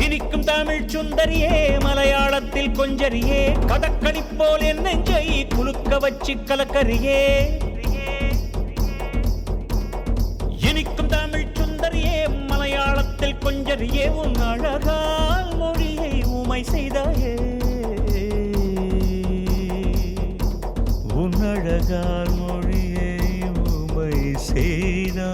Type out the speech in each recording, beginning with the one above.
இனிக்கும் தமிழ் சுந்தரியே, மலையாளத்தில் கொஞ்சரியே, கடற்கனி போல் என் நெஞ்சை குலுக்க வச்சு கலக்கரியே. இனிக்கும் தமிழ் சுந்தரியே, மலையாளத்தில் கொஞ்சரியே, உன் அழகால் மொழியை ஊமை செய்தாயே. உன் அழகால் மொழியை ஊமை செய்தாயே.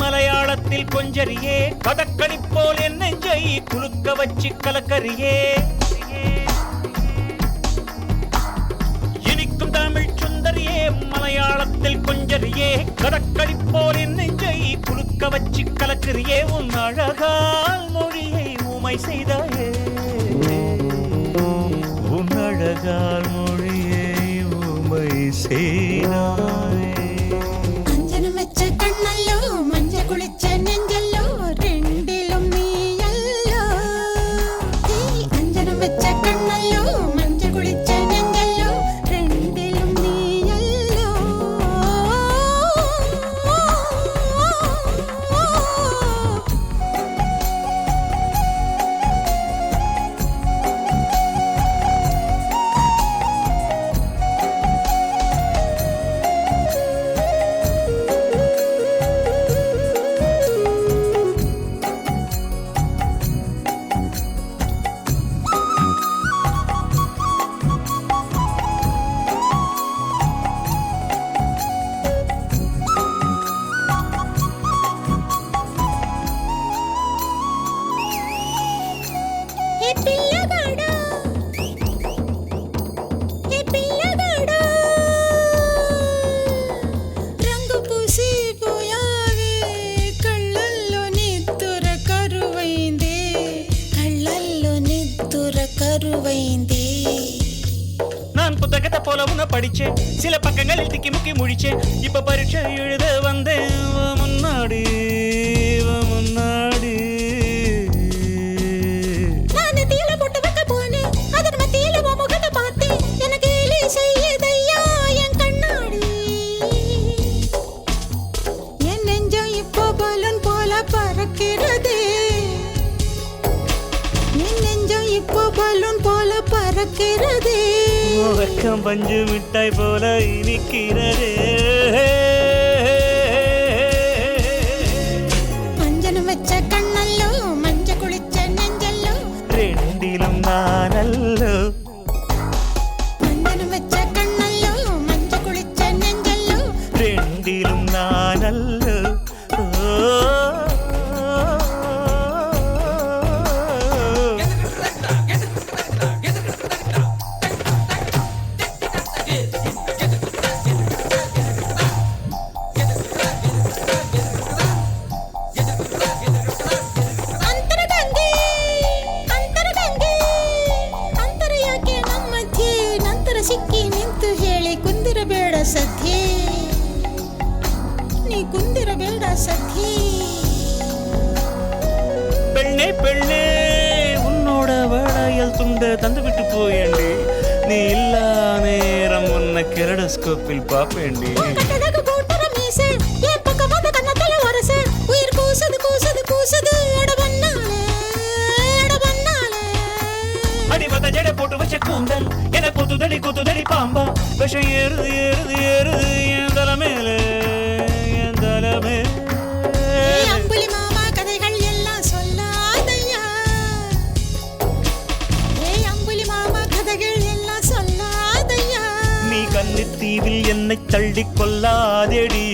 மலையாளத்தில் கொஞ்சரியே, கடற்கனி போல் என் நெஞ்சை குலுக்க வச்சு கலக்கரியே. இனிக்கும் தமிழ் சுந்தரியே, மலையாளத்தில் கொஞ்சரியே, கடற்கனி போல் என் நெஞ்சை குலுக்க வச்சு கலக்கரியே. உன் அழகால் மொழியை ஊமை செய்தாயே. உன் அழகால் மொழியை ஊமை செய்தாயே. நான் புத்தகத்தை போல உன்னை படிச்சேன், சில பக்கங்களில் திக்கி முக்கி முழிச்சேன். இப்ப பரீட்சை எழுத வந்தேன் முன்னாடி முன்னாடி. நான் தீல போட்டு வைக்க போனேன், அதன் மத்தியில முகத்தை பார்த்தேன். எனக்கு செய்யதையா என் கண்ணாடி. என் நெஞ்சம் இப்போ பலூன் போல பறக்கிறதே. என் நெஞ்சம் இப்போ பலூன் போல பறக்கிறதே. வெக்கம் பஞ்சு மிட்டாய் போல இனிக்கிறதே. மஞ்சள் வச்ச கண்ணல்லோ, மஞ்ச குளிச்ச நெஞ்சல்லோ, ரெண்டிலும் நானல்லோ. மஞ்சள் வச்ச கண்ணல்லோ, மஞ்ச குளிச்ச நெஞ்சல்லோ, ரெண்டிலும் நானல்லோ. ಸಿಕ್ಕಿ ನಿಂತು ಹೇಳಿ ಕುಂದಿರಬೇಡ ಸತ್ಯೇ, ನೀ ಕುಂದಿರಬೇಡ ಸತ್ಯೇ. பெண்ணே பெண்ணே, உன்னோட வளையல் துண்ட தந்து விட்டு போயேண்டி. நீ இல்லா நேரம் உன்னை கெரடோஸ்கோப்பில் பாப்பேண்டி. உயிர் கூசது கூசது கூசது அடிமத ஜடை போட்டு வச்ச கூந்தல் என குத்துதடி குத்துதடி பாம்பா. விஷம் ஏறுது ஏறுது ஏறுது என் தலைமையில என் தலைமே. அம்புலி மாமா கதைகள் எல்லாம் சொல்லாதையா. அம்புலி மாமா கதைகள் எல்லாம் சொல்லாதையா. நீ கன்னித்தீவில் என்னை தள்ளி கொல்லாதேடி.